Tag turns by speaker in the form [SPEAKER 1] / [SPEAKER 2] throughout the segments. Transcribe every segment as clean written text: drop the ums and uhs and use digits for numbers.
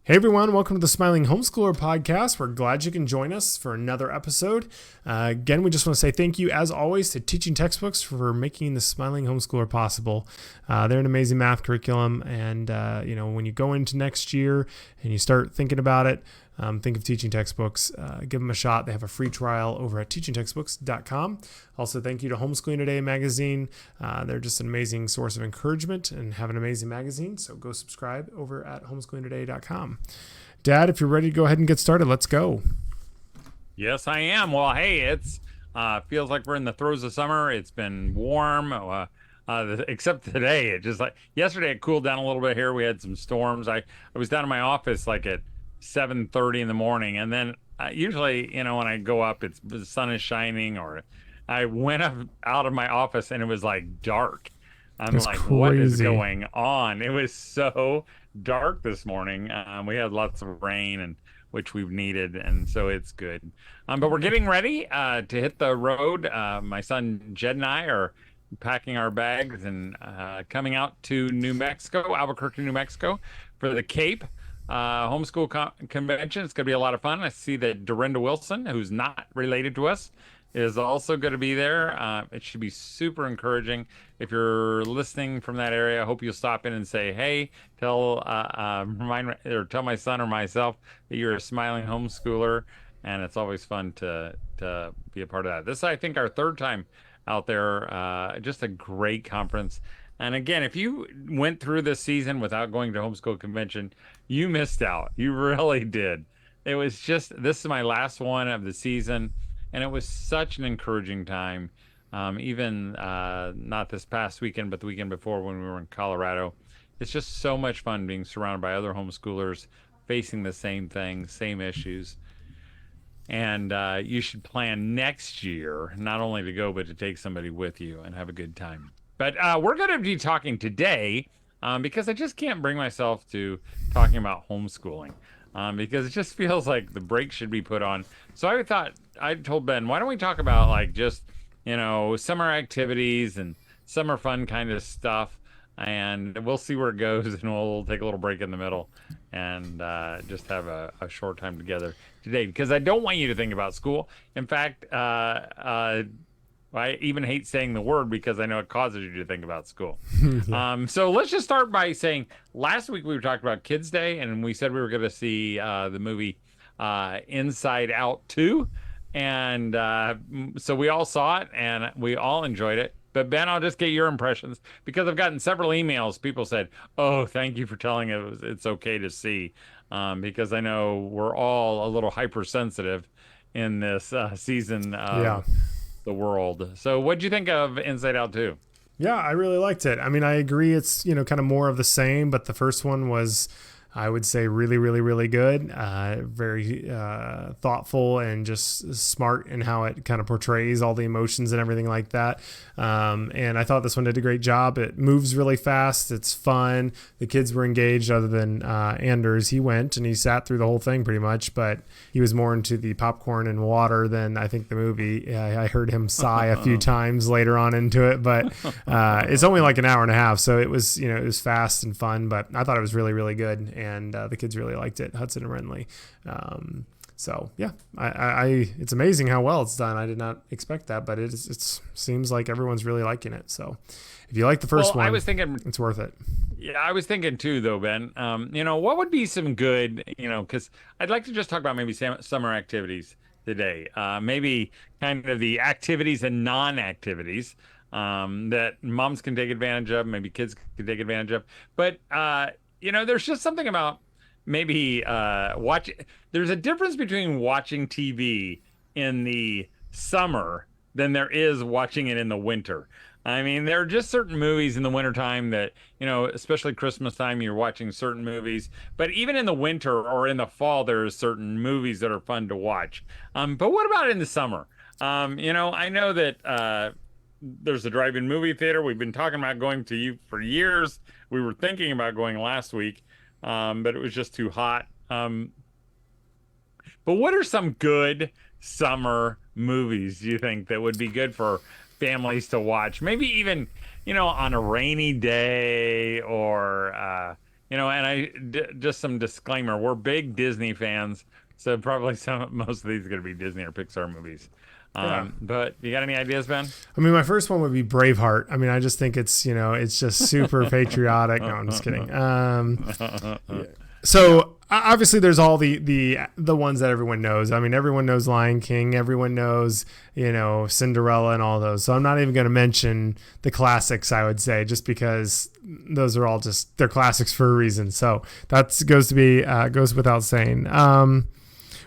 [SPEAKER 1] Hey everyone, welcome to the Smiling Homeschooler Podcast. We're glad you can join us for another episode. Again, we just want to say thank you, as always, to Teaching Textbooks for making the Smiling Homeschooler possible. They're an amazing math curriculum, and when you go into next year and you start thinking about it, think of Teaching Textbooks. Give them a shot. They have a free trial over at teachingtextbooks.com. Also, thank you to Homeschooling Today magazine. They're just an amazing source of encouragement and have an amazing magazine. So go subscribe over at homeschoolingtoday.com. Dad, if you're ready to go ahead and get started, let's go.
[SPEAKER 2] Yes, I am. Well, hey, it's feels like we're in the throes of summer. It's been warm, except today. It just like yesterday, it cooled down a little bit here. We had some storms. I was down in my office like at 7:30 in the morning, and then usually, when I go up, the sun is shining, or I went up out of my office and it was like dark. I'm
[SPEAKER 1] That's
[SPEAKER 2] like,
[SPEAKER 1] crazy.
[SPEAKER 2] what is going on? It was so dark this morning. We had lots of rain, and which we've needed, and so it's good. But we're getting ready to hit the road. My son Jed and I are packing our bags and coming out to New Mexico, Albuquerque, New Mexico, for the Cape homeschool convention. It's going to be a lot of fun. I see that Dorinda Wilson, who's not related to us, is also going to be there. It should be super encouraging. If you're listening from that area, I hope you'll stop in and say, hey, tell my son or myself that you're a smiling homeschooler, and it's always fun to be a part of that. This is, I think, our third time out there. Just a great conference. And again, if you went through this season without going to homeschool convention, you missed out. You really did. It was just, this is my last one of the season, and it was such an encouraging time. Even not this past weekend, but the weekend before when we were in Colorado. It's just so much fun being surrounded by other homeschoolers facing the same things, same issues. And you should plan next year, not only to go, but to take somebody with you and have a good time. But we're going to be talking today because I just can't bring myself to talking about homeschooling because it just feels like the brakes should be put on. So I told Ben, why don't we talk about like just, summer activities and summer fun kind of stuff, and we'll see where it goes, and we'll take a little break in the middle and just have a short time together today, because I don't want you to think about school. In fact, I even hate saying the word because I know it causes you to think about school. Yeah. So let's just start by saying last week we talked about Kids Day, and we said we were going to see the movie Inside Out 2. And so we all saw it and we all enjoyed it. But Ben, I'll just get your impressions, because I've gotten several emails. People said, oh, thank you for telling us it's okay to see, because I know we're all a little hypersensitive in this season of the world. So what'd you think of Inside Out 2?
[SPEAKER 1] Yeah, I really liked it. I mean, I agree it's, kind of more of the same, but the first one was, I would say, really, really, really good. Very thoughtful and just smart in how it kind of portrays all the emotions and everything like that. And I thought this one did a great job. It moves really fast. It's fun. The kids were engaged, other than Anders. He went and he sat through the whole thing pretty much, but he was more into the popcorn and water than I think the movie. I heard him sigh a few times later on into it, but it's only like an hour and a half. So it was, it was fast and fun, but I thought it was really, really good. And the kids really liked it, Hudson and Renly. So yeah, it's amazing how well it's done. I did not expect that, but it seems like everyone's really liking it. So if you like the first one,
[SPEAKER 2] I was thinking
[SPEAKER 1] it's worth it.
[SPEAKER 2] Yeah, I was thinking too, though, Ben. What would be some good, because I'd like to just talk about maybe summer activities today. Maybe kind of the activities and non-activities that moms can take advantage of, maybe kids can take advantage of. But there's just something about maybe there's a difference between watching TV in the summer than there is watching it in the winter. I mean, there are just certain movies in the wintertime that, especially Christmas time, you're watching certain movies. But even in the winter or in the fall, there are certain movies that are fun to watch. But what about in the summer? I know that there's a drive-in movie theater. We've been talking about going to for years. We were thinking about going last week, but it was just too hot. But what are some good summer movies do you think that would be good for families to watch? Maybe even, on a rainy day, or, And just some disclaimer, we're big Disney fans, so probably most of these are going to be Disney or Pixar movies.
[SPEAKER 1] Yeah.
[SPEAKER 2] But you got any ideas, Ben?
[SPEAKER 1] I mean, my first one would be Braveheart. I mean, I just think it's, it's just super patriotic. No, I'm just kidding. So obviously there's all the ones that everyone knows. I mean, everyone knows Lion King. Everyone knows, Cinderella and all those. So I'm not even going to mention the classics, I would say, just because those are all they're classics for a reason. So that goes without saying.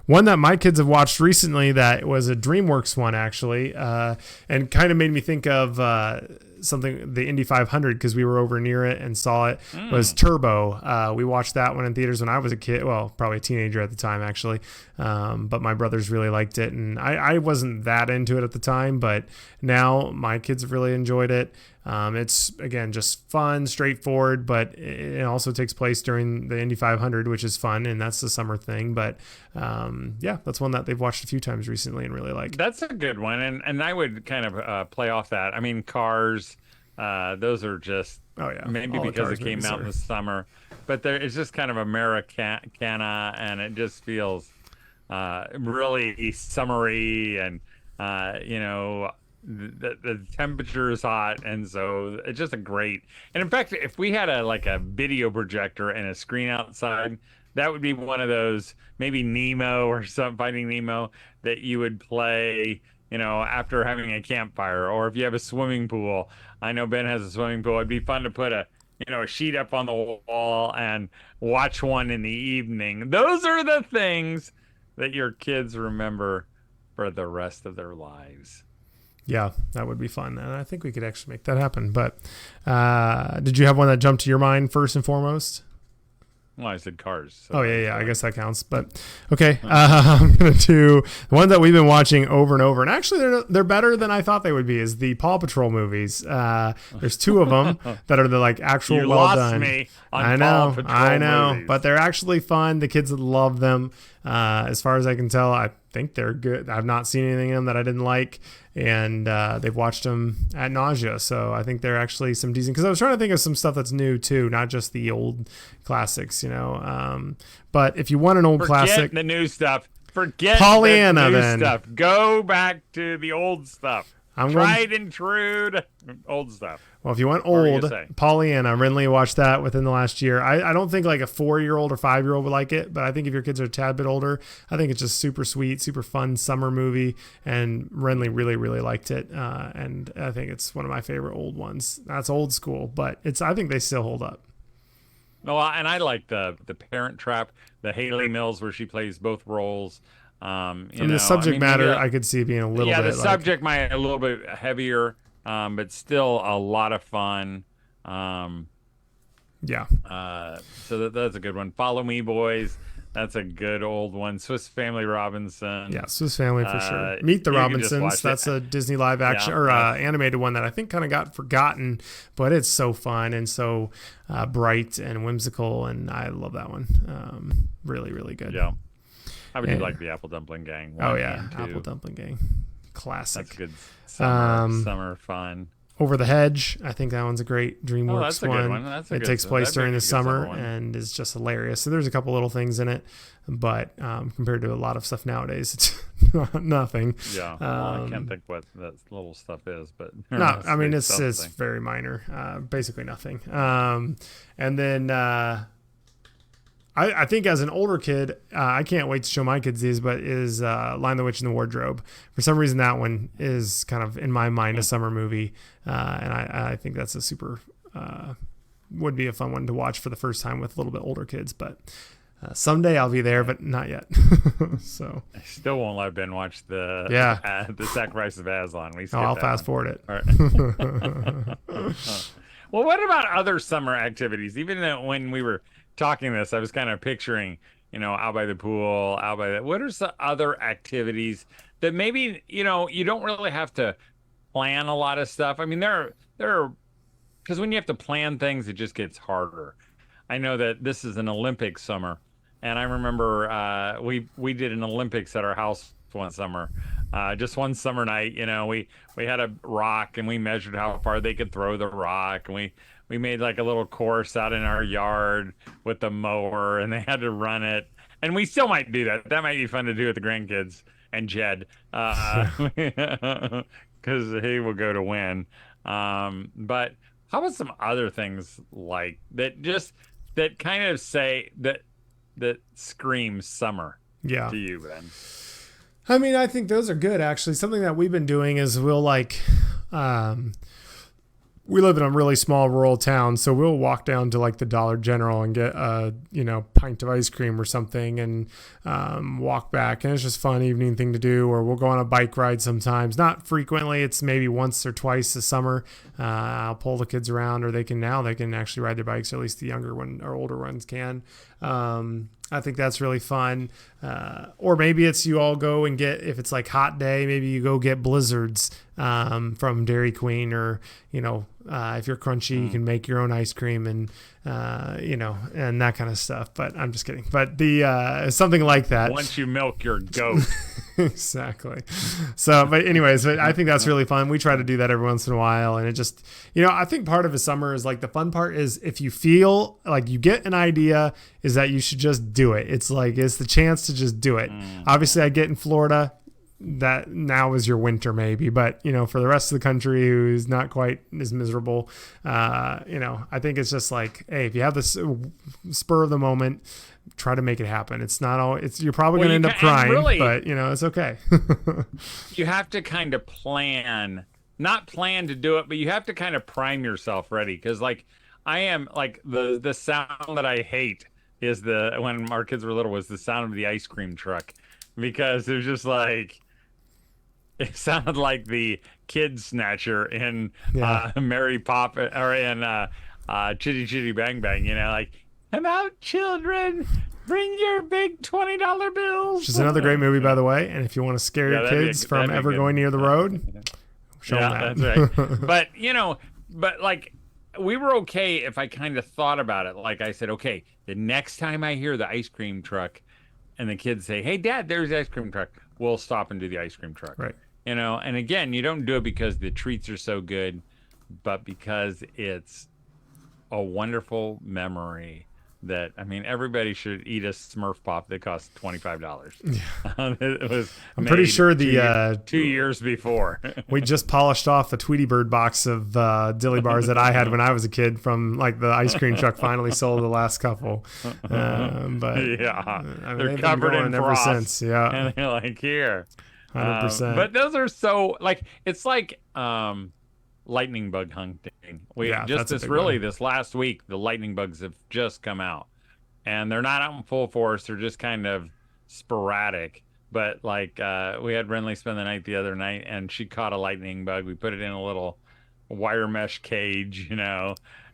[SPEAKER 1] One that my kids have watched recently that was a DreamWorks one, actually, and kind of made me think of the Indy 500 because we were over near it and saw it, was Turbo. We watched that one in theaters when I was a kid, well, probably a teenager at the time, actually, but my brothers really liked it, and I wasn't that into it at the time, but now my kids have really enjoyed it. It's, again, just fun, straightforward, but it also takes place during the Indy 500, which is fun, and that's the summer thing. But yeah, that's one that they've watched a few times recently and really like.
[SPEAKER 2] That's a good one, and I would kind of play off that. I mean, Cars, those are just, maybe because it came out in the summer, but it's just kind of Americana, and it just feels really summery, and the temperature is hot, and so it's just and in fact, if we had a video projector and a screen outside, that would be one of those, maybe Nemo or Finding Nemo, that you would play after having a campfire, or if you have a swimming pool. I know Ben has a swimming pool. It'd be fun to put a sheet up on the wall and watch one in the evening. Those are the things that your kids remember for the rest of their lives.
[SPEAKER 1] Yeah, that would be fun. And I think we could actually make that happen. But did you have one that jumped to your mind first and foremost?
[SPEAKER 2] Well, I said Cars. So
[SPEAKER 1] yeah. I guess that counts. But okay, I'm going to do the one that we've been watching over and over. And actually, they're better than I thought they would be, is the Paw Patrol movies. There's two of them that are the actual
[SPEAKER 2] you
[SPEAKER 1] well
[SPEAKER 2] lost
[SPEAKER 1] done.
[SPEAKER 2] Me on Paw Patrol movies.
[SPEAKER 1] But they're actually fun. The kids love them. As far as I can tell, I think they're good. I've not seen anything in them that I didn't like, and they've watched them ad nausea. So I think they're actually some decent. Because I was trying to think of some stuff that's new too, not just the old classics, But if you want an old classic,
[SPEAKER 2] the new stuff. Forget
[SPEAKER 1] Pollyanna.
[SPEAKER 2] The new stuff. Go back to the old stuff. Tried and true old stuff.
[SPEAKER 1] Well, if you want old, Pollyanna, Renly watched that within the last year. I don't think like a 4-year-old or 5-year-old would like it, but I think if your kids are a tad bit older, I think it's just super sweet, super fun summer movie, and Renly really, really liked it, and I think it's one of my favorite old ones. That's old school, but I think they still hold up.
[SPEAKER 2] Well, and I like the Parent Trap, the Haley Mills, where she plays both roles.
[SPEAKER 1] The subject matter, I could see being a little bit.
[SPEAKER 2] Yeah, the subject might be a little bit heavier, but still a lot of fun.
[SPEAKER 1] Yeah.
[SPEAKER 2] So that's a good one. Follow Me Boys. That's a good old one. Swiss Family Robinson.
[SPEAKER 1] Yeah, Swiss Family for sure. Meet the Robinsons. That's a Disney live action or animated one that I think kind of got forgotten, but it's so fun and so bright and whimsical, and I love that one. Really, really good.
[SPEAKER 2] Yeah. How would you like the Apple Dumpling Gang?
[SPEAKER 1] Apple Dumpling Gang. Classic.
[SPEAKER 2] That's good summer fun.
[SPEAKER 1] Over the Hedge, I think that one's a great DreamWorks
[SPEAKER 2] that's a good one.
[SPEAKER 1] It takes place during the summer and is just hilarious. So there's a couple little things in it, but compared to a lot of stuff nowadays, it's nothing.
[SPEAKER 2] Yeah, I can't think what that little stuff is, but
[SPEAKER 1] it's very minor, basically nothing. And then I think as an older kid, I can't wait to show my kids these, but is Lion the Witch in the Wardrobe. For some reason, that one is kind of, in my mind, a summer movie. And I think that's a super, would be a fun one to watch for the first time with a little bit older kids. But someday I'll be there, but not yet. So
[SPEAKER 2] I still won't let Ben watch the Sacrifice of Aslan.
[SPEAKER 1] I'll fast forward it.
[SPEAKER 2] All right. Well, what about other summer activities? Even when we were talking this, I was kind of picturing, out by the pool, what are some other activities that maybe, you don't really have to plan a lot of stuff. I mean, there are, because when you have to plan things, it just gets harder. I know that this is an Olympic summer, and I remember we did an Olympics at our house one summer. Just one summer night, we had a rock and we measured how far they could throw the rock, and we made like a little course out in our yard with the mower, and they had to run it. And we still might do that. That might be fun to do with the grandkids and Jed,
[SPEAKER 1] Yeah.
[SPEAKER 2] because he will go to win. But how about some other things like that? Just that kind of say that screams summer
[SPEAKER 1] Yeah.
[SPEAKER 2] to you, Ben.
[SPEAKER 1] I mean, I think those are good, actually. Something that we've been doing is um, we live in a really small rural town, so we'll walk down to like the Dollar General and get a pint of ice cream or something, and walk back, and it's just a fun evening thing to do. Or we'll go on a bike ride sometimes, not frequently. It's maybe once or twice a summer. I'll pull the kids around, or they can actually ride their bikes, or at least the younger one or older ones can. I think that's really fun. Or maybe it's you all go and get, if it's like hot day, maybe you go get blizzards from Dairy Queen, or if you're crunchy, you can make your own ice cream, and and that kind of stuff. But I'm just kidding. But the something like that.
[SPEAKER 2] Once you milk your goat.
[SPEAKER 1] Exactly. So, but anyways, I think that's really fun. We try to do that every once in a while, and it just, I think part of a summer is like, the fun part is if you feel like you get an idea, is that you should just do it. It's like, it's the chance to just do it. Obviously, I get in Florida, that now is your winter maybe, but for the rest of the country who's not quite as miserable, I think it's just like, hey, if you have this spur of the moment, try to make it happen. It's not all, you're probably going to end up crying, really, but it's okay.
[SPEAKER 2] You have to kind of not plan to do it, but you have to kind of prime yourself ready. Cause like I am like the sound that I hate is when our kids were little, was the sound of the ice cream truck, because it was just like, it sounded like the kid snatcher in Mary Poppins, or in Chitty Chitty Bang Bang, like, come out, children, bring your big $20 bills.
[SPEAKER 1] Which is another great movie, by the way. And if you want to scare your kids from ever going near the road, show them that.
[SPEAKER 2] That's right. But like, we were okay if I kind of thought about it. Like I said, okay, the next time I hear the ice cream truck and the kids say, hey, Dad, there's the ice cream truck, we'll stop and do the ice cream truck.
[SPEAKER 1] Right.
[SPEAKER 2] And again, you don't do it because the treats are so good, but because it's a wonderful memory that, I mean, everybody should eat a Smurf Pop that costs $25. Yeah. It was
[SPEAKER 1] I'm pretty sure the
[SPEAKER 2] 2 years before.
[SPEAKER 1] We just polished off a Tweety Bird box of Dilly Bars that I had when I was a kid, from like the ice cream truck finally sold the last couple. But
[SPEAKER 2] yeah,
[SPEAKER 1] they're covered in frost ever since. Yeah,
[SPEAKER 2] and they're like, here.
[SPEAKER 1] 100%.
[SPEAKER 2] But those are so, like, it's like lightning bug hunting. This last week, the lightning bugs have just come out, and they're not out in full force. They're just kind of sporadic. But like, we had Renly spend the night the other night, and she caught a lightning bug. We put it in a little wire mesh cage, and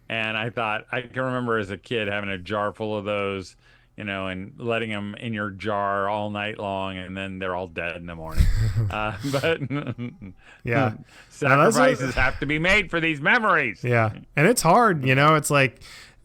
[SPEAKER 2] I thought, I can remember as a kid having a jar full of those, and letting them in your jar all night long, and then they're all dead in the morning. But
[SPEAKER 1] yeah,
[SPEAKER 2] sacrifices have to be made for these memories.
[SPEAKER 1] Yeah, and it's hard, it's like,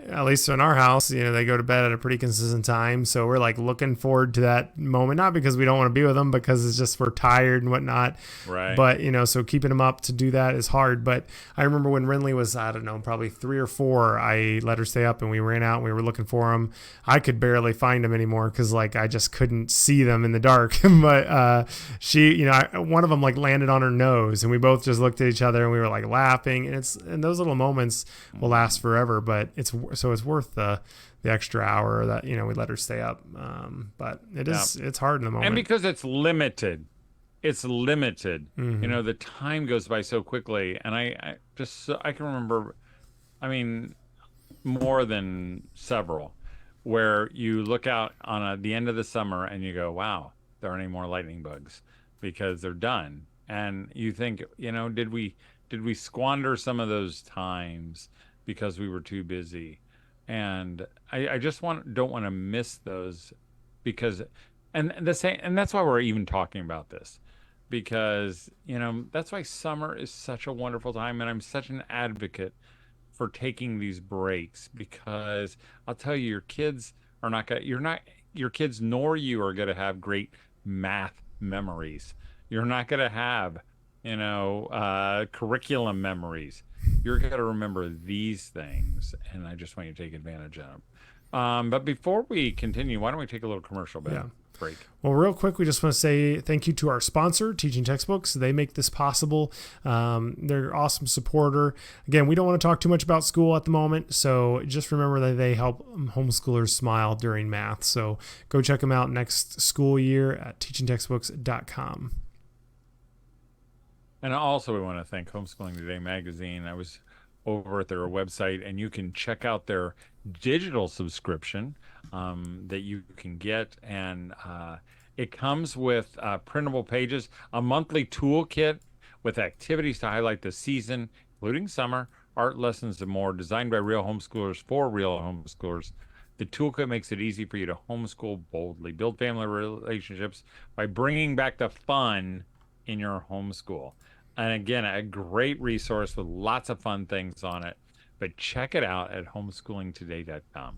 [SPEAKER 1] at least in our house, they go to bed at a pretty consistent time. So we're like looking forward to that moment, not because we don't want to be with them, because it's just we're tired and whatnot.
[SPEAKER 2] Right.
[SPEAKER 1] But, so keeping them up to do that is hard. But I remember when Renly was, I don't know, probably 3 or 4, I let her stay up and we ran out and we were looking for them. I could barely find them anymore because like I just couldn't see them in the dark. But she, one of them like landed on her nose and we both just looked at each other and we were like laughing. And those little moments will last forever, but it's worth the extra hour that we let her stay up, but it's hard in the moment,
[SPEAKER 2] and because it's limited. Mm-hmm. The time goes by so quickly, and I can remember, I mean, more than several where you look out on the end of the summer and you go, wow, there aren't any more lightning bugs because they're done, and you think, did we squander some of those times because we were too busy? And I just don't want to miss those, because and that's why we're even talking about this, because that's why summer is such a wonderful time, and I'm such an advocate for taking these breaks, because I'll tell you, your kids nor you are going to have great math memories. You're not going to have curriculum memories. you're going to remember these things, and I just want you to take advantage of them. But before we continue, why don't we take a little commercial break?
[SPEAKER 1] Well, real quick, we just want to say thank you to our sponsor, Teaching Textbooks. They make this possible. They're an awesome supporter. Again, we don't want to talk too much about school at the moment, so just remember that they help homeschoolers smile during math. So go check them out next school year at teachingtextbooks.com.
[SPEAKER 2] And also, we want to thank Homeschooling Today magazine. I was over at their website, and you can check out their digital subscription that you can get. And it comes with printable pages, a monthly toolkit with activities to highlight the season, including summer, art lessons, and more, designed by real homeschoolers for real homeschoolers. The toolkit makes it easy for you to homeschool boldly, build family relationships by bringing back the fun in your homeschool. And again, a great resource with lots of fun things on it. But check it out at homeschoolingtoday.com.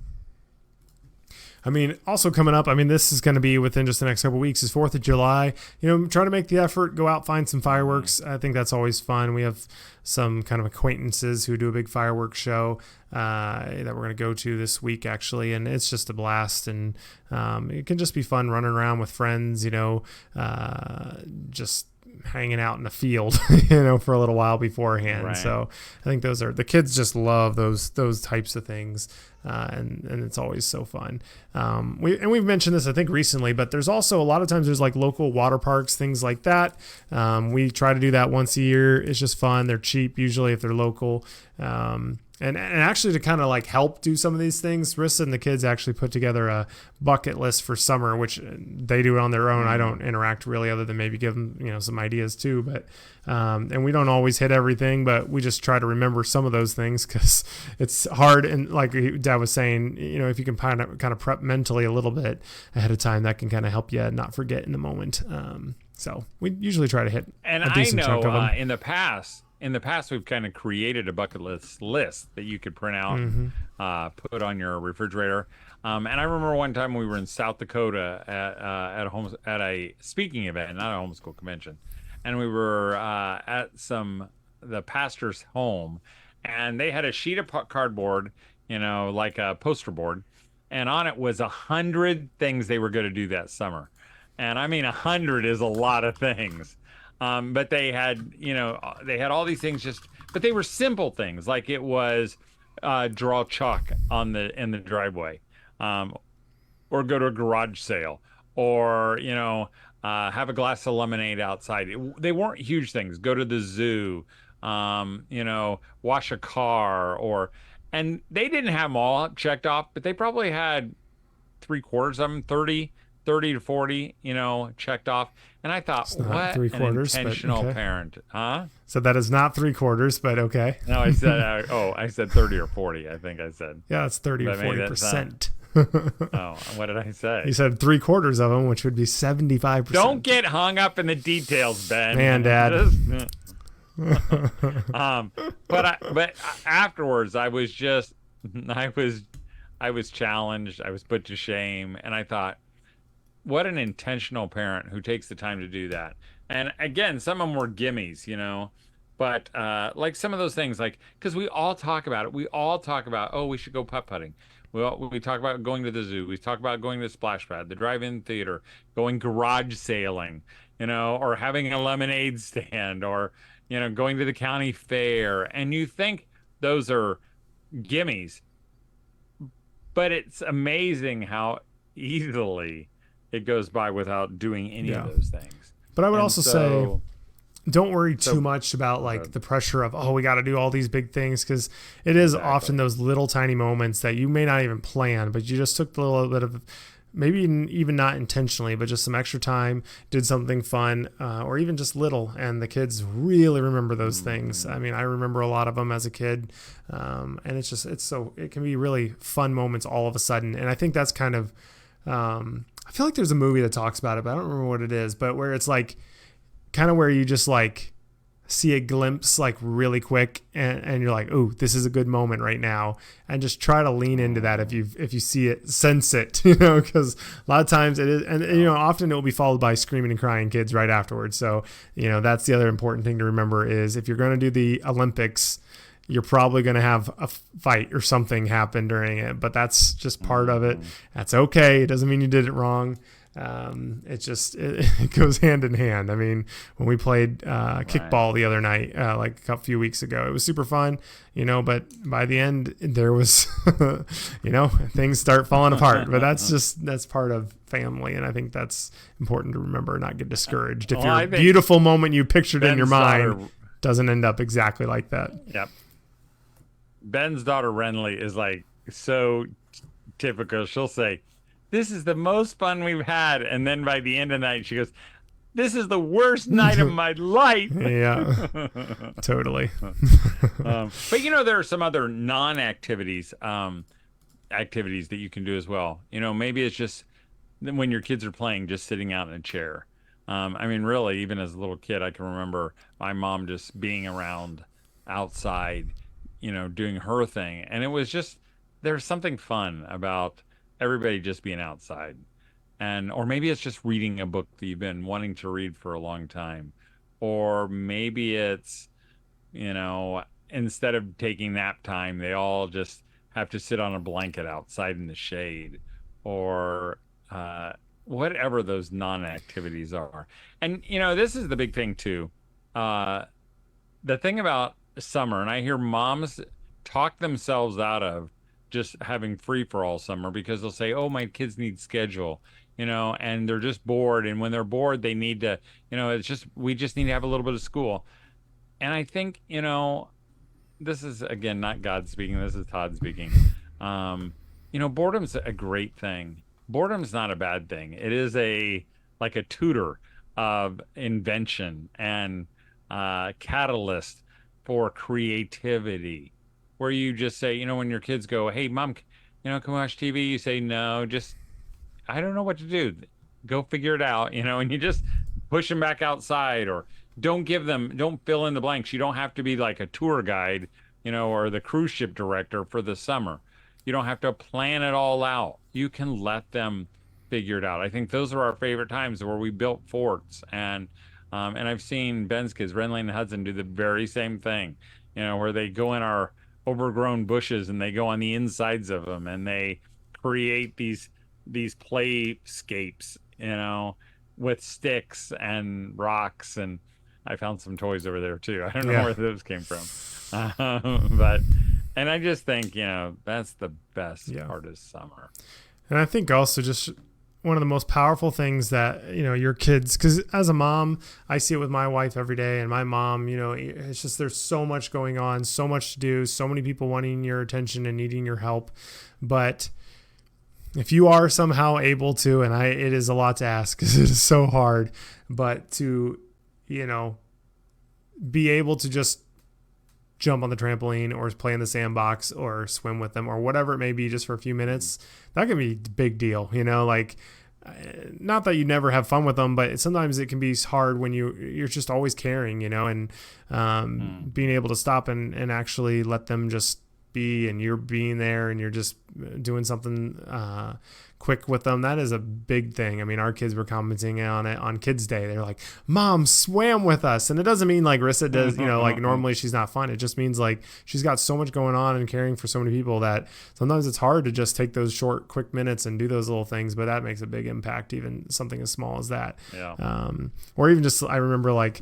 [SPEAKER 1] I mean, also coming up, I mean, this is going to be within just the next couple of weeks, is 4th of July. You know, try to make the effort, go out, find some fireworks. I think that's always fun. We have some kind of acquaintances who do a big fireworks show that we're going to go to this week, actually. And it's just a blast. And it can just be fun running around with friends, you know, just hanging out in the field, you know, for a little while beforehand. Right. So I think those are, the kids just love those types of things. And it's always so fun. We've mentioned this, I think, recently, but there's also a lot of times there's like local water parks, things like that. We try to do that once a year. It's just fun. They're cheap usually if they're local. And actually to kind of like help do some of these things, Rissa and the kids actually put together a bucket list for summer, which they do it on their own. I don't interact really other than maybe give them, you know, some ideas too. But and we don't always hit everything, but we just try to remember some of those things because it's hard. And like Dad was saying, you know, if you can kind of prep mentally a little bit ahead of time, that can kind of help you not forget in the moment. So we usually try to hit a decent chunk of them.
[SPEAKER 2] In the past, we've kind of created a bucket list that you could print out, put on your refrigerator. And I remember one time we were in South Dakota at a speaking event, not a homeschool convention, and we were at the pastor's home, and they had a sheet of cardboard, you know, like a poster board, and on it was 100 things they were going to do that summer. And I mean, 100 is a lot of things. But they had, you know, all these things but they were simple things. Like it was, draw chalk in the driveway, or go to a garage sale, or, you know, have a glass of lemonade outside. They weren't huge things. Go to the zoo, you know, wash a car, and they didn't have them all checked off, but they probably had 3/4 of them, 30 to 40, you know, checked off. And I thought, what an intentional parent, huh?
[SPEAKER 1] So that is not 3/4, but okay.
[SPEAKER 2] No, I said, I said 30 or 40, I think I said.
[SPEAKER 1] Yeah, it's 30 or 40%.
[SPEAKER 2] Oh, what did I say?
[SPEAKER 1] You said 3/4 of them, which would be 75%.
[SPEAKER 2] Don't get hung up in the details, Ben.
[SPEAKER 1] Man, Dad.
[SPEAKER 2] But afterwards, I was challenged. I was put to shame, and I thought, what an intentional parent who takes the time to do that. And again, some of them were gimmies, you know, but like some of those things, like, because we all talk about it. We all talk about, oh, we should go putt-putting. We talk about going to the zoo. We talk about going to the splash pad, the drive-in theater, going garage sailing, you know, or having a lemonade stand, or, you know, going to the county fair. And you think those are gimmies, but it's amazing how easily it goes by without doing any of those things.
[SPEAKER 1] But I would also say, don't worry too much about like the pressure of, oh, we got to do all these big things, because it is often those little tiny moments that you may not even plan, but you just took the little bit of, maybe even not intentionally, but just some extra time, did something fun, or even just little, and the kids really remember those things. I mean, I remember a lot of them as a kid, and it can be really fun moments all of a sudden. And I think that's kind of, I feel like there's a movie that talks about it, but I don't remember what it is, but where it's like kind of where you just like see a glimpse like really quick, and you're like, ooh, this is a good moment right now, and just try to lean into that if you see it, sense it, you know, because a lot of times it is, and you know, often it will be followed by screaming and crying kids right afterwards. So, you know, that's the other important thing to remember is if you're going to do the Olympics, you're probably going to have a fight or something happen during it, but that's just part of it. That's okay. It doesn't mean you did it wrong. It goes hand in hand. I mean, when we played kickball the other night, like a few weeks ago, it was super fun, but by the end there was, things start falling apart, but that's part of family. And I think that's important to remember, not get discouraged. If your beautiful moment you pictured in your mind doesn't end up exactly like that.
[SPEAKER 2] Yep. Ben's daughter Renly is like so typical. She'll say, "This is the most fun we've had," and then by the end of the night she goes, "This is the worst night of my life."
[SPEAKER 1] Yeah. Totally.
[SPEAKER 2] But there are some other non-activities activities that you can do as well. Maybe it's just when your kids are playing, just sitting out in a chair. Really, even as a little kid, I can remember my mom just being around outside, doing her thing. And it was just, there's something fun about everybody just being outside. Or maybe it's just reading a book that you've been wanting to read for a long time. Or maybe it's, instead of taking nap time, they all just have to sit on a blanket outside in the shade. Or, whatever those non-activities are. And, this is the big thing too. The thing about summer, and I hear moms talk themselves out of just having free for all summer because they'll say, "Oh, my kids need schedule," and they're just bored. And when they're bored, they need to, we just need to have a little bit of school. And I think, this is, again, not God speaking. This is Todd speaking. Boredom's a great thing. Boredom's not a bad thing. It is like a tutor of invention and catalyst for creativity, where you just say, when your kids go, "Hey, Mom, can we watch TV?" You say, "No, just, I don't know what to do. Go figure it out," and you just push them back outside, or don't fill in the blanks. You don't have to be like a tour guide, or the cruise ship director for the summer. You don't have to plan it all out. You can let them figure it out. I think those are our favorite times, where we built forts, and I've seen Ben's kids, Renly and Hudson, do the very same thing, where they go in our overgrown bushes and they go on the insides of them and they create these playscapes, with sticks and rocks. And I found some toys over there too. I don't know where those came from. And I just think, that's the best part of summer.
[SPEAKER 1] And I think also just one of the most powerful things that, your kids, because as a mom, I see it with my wife every day, and my mom, it's just, there's so much going on, so much to do, so many people wanting your attention and needing your help. But if you are somehow able to, and it is a lot to ask because it is so hard, but to, be able to just jump on the trampoline or play in the sandbox or swim with them or whatever it may be, just for a few minutes, that can be a big deal. Not that you never have fun with them, but sometimes it can be hard when you're just always caring, and being able to stop and actually let them just be, and you're being there and you're just doing something quick with them. That is a big thing. I mean, our kids were commenting on it on Kids Day. They're like, "Mom swam with us." And it doesn't mean like Rissa does, like normally she's not fun. It just means like she's got so much going on and caring for so many people that sometimes it's hard to just take those short, quick minutes and do those little things. But that makes a big impact, even something as small as that.
[SPEAKER 2] Yeah.
[SPEAKER 1] Or even just, I remember like,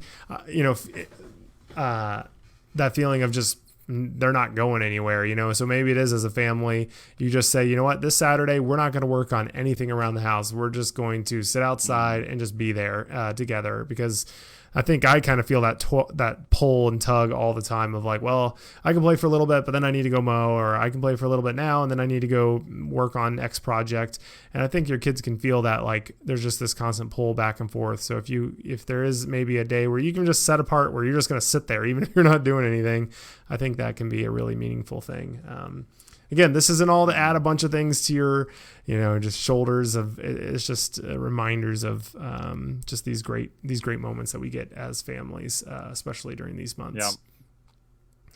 [SPEAKER 1] that feeling of just, they're not going anywhere, so maybe it is, as a family, you just say, "You know what, this Saturday we're not going to work on anything around the house. We're just going to sit outside and just be there together." Because I think I kind of feel that pull and tug all the time of like, well, I can play for a little bit, but then I need to go mow, or I can play for a little bit now and then I need to go work on X project. And I think your kids can feel that, like, there's just this constant pull back and forth. So if there is maybe a day where you can just set apart where you're just going to sit there, even if you're not doing anything, I think that can be a really meaningful thing. Again, this isn't all to add a bunch of things to your, just shoulders of. It's just reminders of just these great moments that we get as families, especially during these months.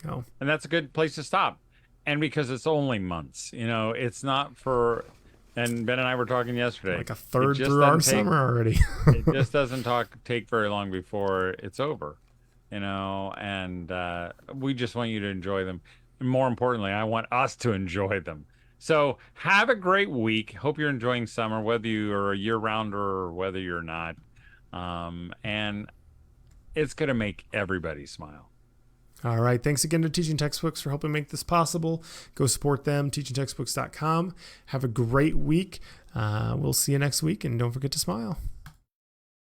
[SPEAKER 2] Yeah. Oh. And that's a good place to stop. And because it's only months, it's not for. And Ben and I were talking yesterday.
[SPEAKER 1] Like a third through our summer already.
[SPEAKER 2] It just doesn't take very long before it's over. and we just want you to enjoy them. And more importantly, I want us to enjoy them. So have a great week. Hope you're enjoying summer, whether you are a year-rounder or whether you're not. And it's going to make everybody smile.
[SPEAKER 1] All right. Thanks again to Teaching Textbooks for helping make this possible. Go support them, teachingtextbooks.com. Have a great week. We'll see you next week, and don't forget to smile.